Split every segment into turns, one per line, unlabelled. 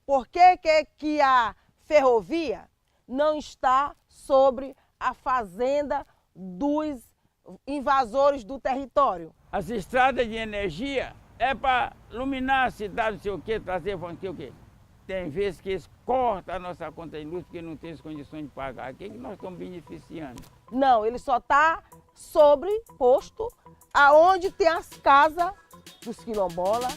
Por que a ferrovia não está sobre a fazenda dos invasores do território?
As estradas de energia é para iluminar a cidade, não sei o quê, trazer não sei o quê. Tem vezes que eles cortam a nossa conta de luz porque não tem as condições de pagar. Quem que nós estamos beneficiando?
Não, ele só está sobreposto aonde tem as casas dos quilombolas.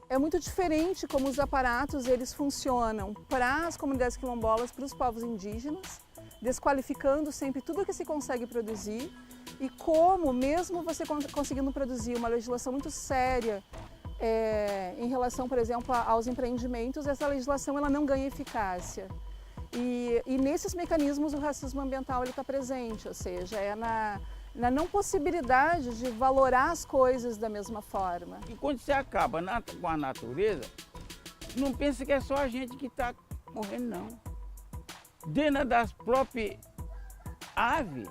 É muito diferente como os aparatos eles funcionam para as comunidades quilombolas, para os povos indígenas, desqualificando sempre tudo que se consegue produzir e como, mesmo você conseguindo produzir uma legislação muito séria em relação, por exemplo, aos empreendimentos, essa legislação ela não ganha eficácia. E nesses mecanismos o racismo ambiental está presente, ou seja, é na não possibilidade de valorar as coisas da mesma forma.
E quando você acaba com a natureza, não pensa que é só a gente que está morrendo, não. Dentro das próprias aves,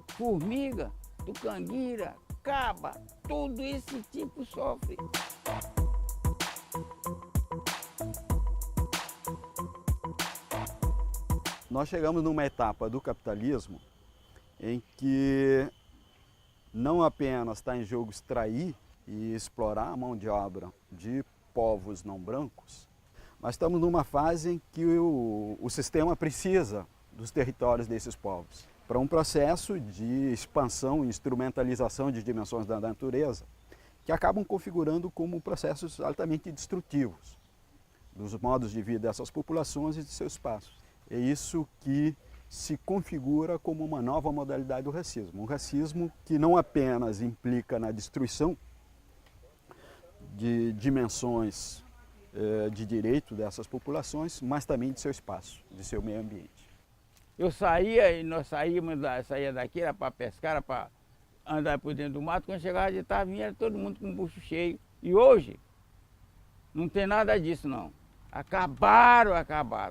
formiga, tucanguira, caba, todo esse tipo sofre.
Nós chegamos numa etapa do capitalismo em que não apenas está em jogo extrair e explorar a mão de obra de povos não brancos, mas estamos numa fase em que o sistema precisa dos territórios desses povos para um processo de expansão e instrumentalização de dimensões da natureza que acabam configurando como processos altamente destrutivos dos modos de vida dessas populações e de seus espaços. É isso que se configura como uma nova modalidade do racismo. Um racismo que não apenas implica na destruição de dimensões de direito dessas populações, mas também de seu espaço, de seu meio ambiente.
Eu saía e nós saía daqui, era para pescar, era para andar por dentro do mato, quando chegava de tarde, vinha todo mundo com o bucho cheio. E hoje, não tem nada disso não. Acabaram.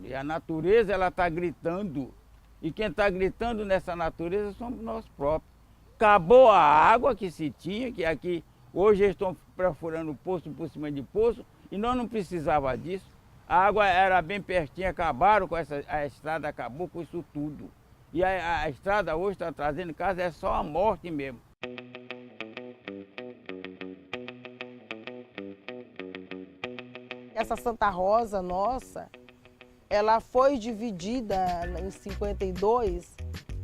E a natureza, ela está gritando. E quem está gritando nessa natureza somos nós próprios. Acabou a água que se tinha, que aqui hoje eles estão perfurando poço por cima de poço, e nós não precisava disso. A água era bem pertinho, acabaram com a estrada, acabou com isso tudo. E a estrada hoje está trazendo casa, é só a morte mesmo.
Essa Santa Rosa nossa, ela foi dividida em 52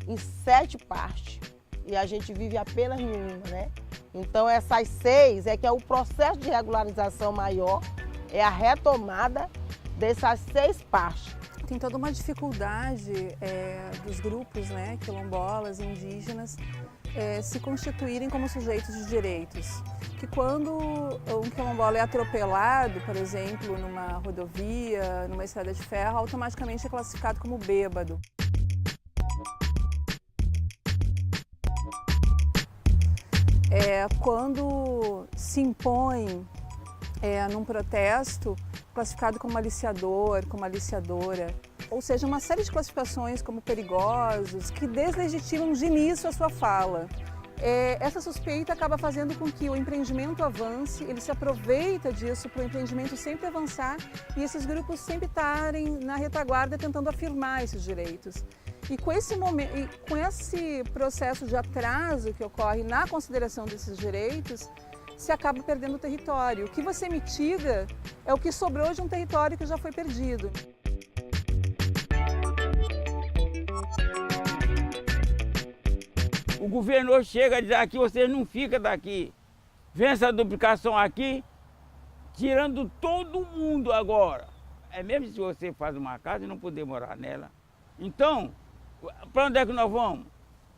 em 7 partes. E a gente vive apenas em uma, né? Então essas 6 é que é o processo de regularização maior, é a retomada dessas 6 partes.
Tem toda uma dificuldade dos grupos, né, quilombolas e indígenas se constituírem como sujeitos de direitos. Que quando um quilombola é atropelado, por exemplo, numa rodovia, numa estrada de ferro, automaticamente é classificado como bêbado. Quando se impõe num protesto, classificado como aliciador, como aliciadora, ou seja, uma série de classificações como perigosos que deslegitimam de início a sua fala. Essa suspeita acaba fazendo com que o empreendimento avance, ele se aproveita disso para o empreendimento sempre avançar e esses grupos sempre estarem na retaguarda tentando afirmar esses direitos. E com esse processo de atraso que ocorre na consideração desses direitos, se acaba perdendo o território. O que você mitiga é o que sobrou de um território que já foi perdido.
O governo hoje chega a dizer aqui, vocês não ficam daqui. Vem essa duplicação aqui, tirando todo mundo agora. É mesmo se você faz uma casa e não poder morar nela. Então, para onde é que nós vamos?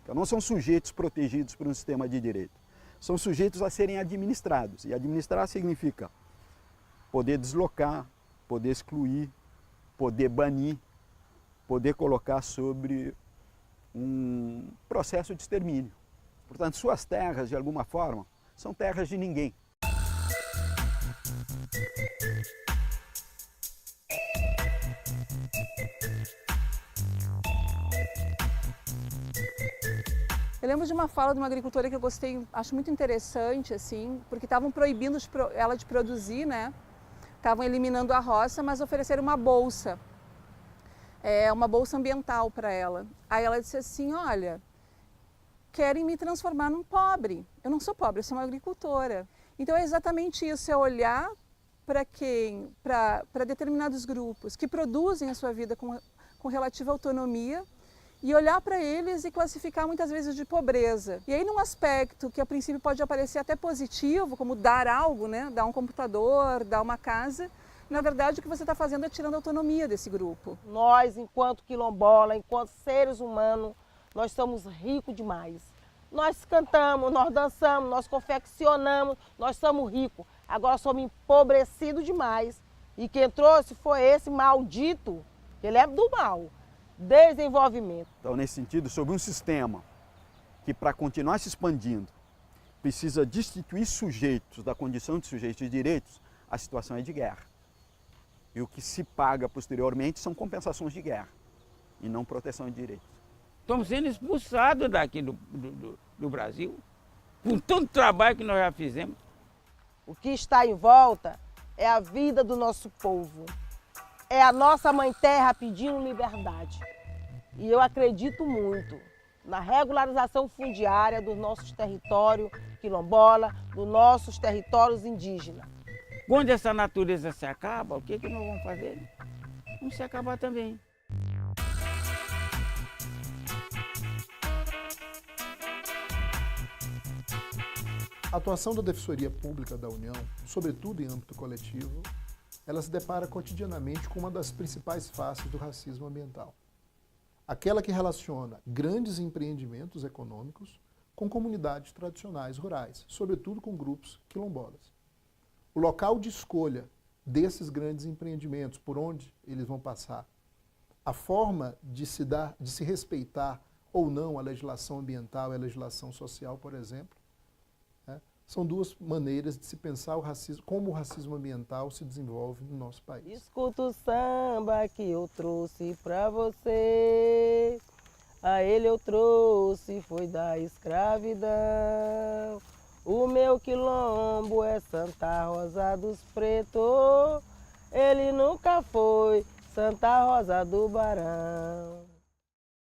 Então, não são sujeitos protegidos por um sistema de direito. São sujeitos a serem administrados. E administrar significa poder deslocar, poder excluir, poder banir, poder colocar sobre um processo de extermínio. Portanto, suas terras, de alguma forma, são terras de ninguém.
Eu lembro de uma fala de uma agricultora que eu gostei, acho muito interessante, assim, porque estavam proibindo ela de produzir, né? Estavam eliminando a roça, mas ofereceram uma bolsa ambiental para ela. Aí ela disse assim, olha, querem me transformar num pobre. Eu não sou pobre, eu sou uma agricultora. Então é exatamente isso, é olhar para determinados grupos que produzem a sua vida com relativa autonomia e olhar para eles e classificar muitas vezes de pobreza. E aí num aspecto que a princípio pode aparecer até positivo, como dar algo, né? Dar um computador, dar uma casa, na verdade o que você está fazendo é tirando a autonomia desse grupo.
Nós, enquanto quilombola, enquanto seres humanos, nós somos ricos demais. Nós cantamos, nós dançamos, nós confeccionamos, nós somos ricos. Agora somos empobrecidos demais. E quem trouxe foi esse maldito, ele é do mal, desenvolvimento.
Então, nesse sentido, sobre um sistema que, para continuar se expandindo, precisa destituir sujeitos da condição de sujeitos de direitos, a situação é de guerra. E o que se paga posteriormente são compensações de guerra e não proteção de direitos.
Estamos sendo expulsados daqui do Brasil, com todo o trabalho que nós já fizemos.
O que está em volta é a vida do nosso povo. É a nossa mãe terra pedindo liberdade. E eu acredito muito na regularização fundiária dos nossos territórios quilombola, dos nossos territórios indígenas.
Quando essa natureza se acaba, o que nós vamos fazer? Vamos se acabar também.
A atuação da Defensoria Pública da União, sobretudo em âmbito coletivo, ela se depara cotidianamente com uma das principais faces do racismo ambiental. Aquela que relaciona grandes empreendimentos econômicos com comunidades tradicionais rurais, sobretudo com grupos quilombolas. O local de escolha desses grandes empreendimentos, por onde eles vão passar, a forma de se respeitar ou não a legislação ambiental e a legislação social, por exemplo, são duas maneiras de se pensar o racismo, como o racismo ambiental se desenvolve no nosso país.
Escuta o samba que eu trouxe pra você, a ele eu trouxe, foi da escravidão. O meu quilombo é Santa Rosa dos Pretos, ele nunca foi Santa Rosa do Barão.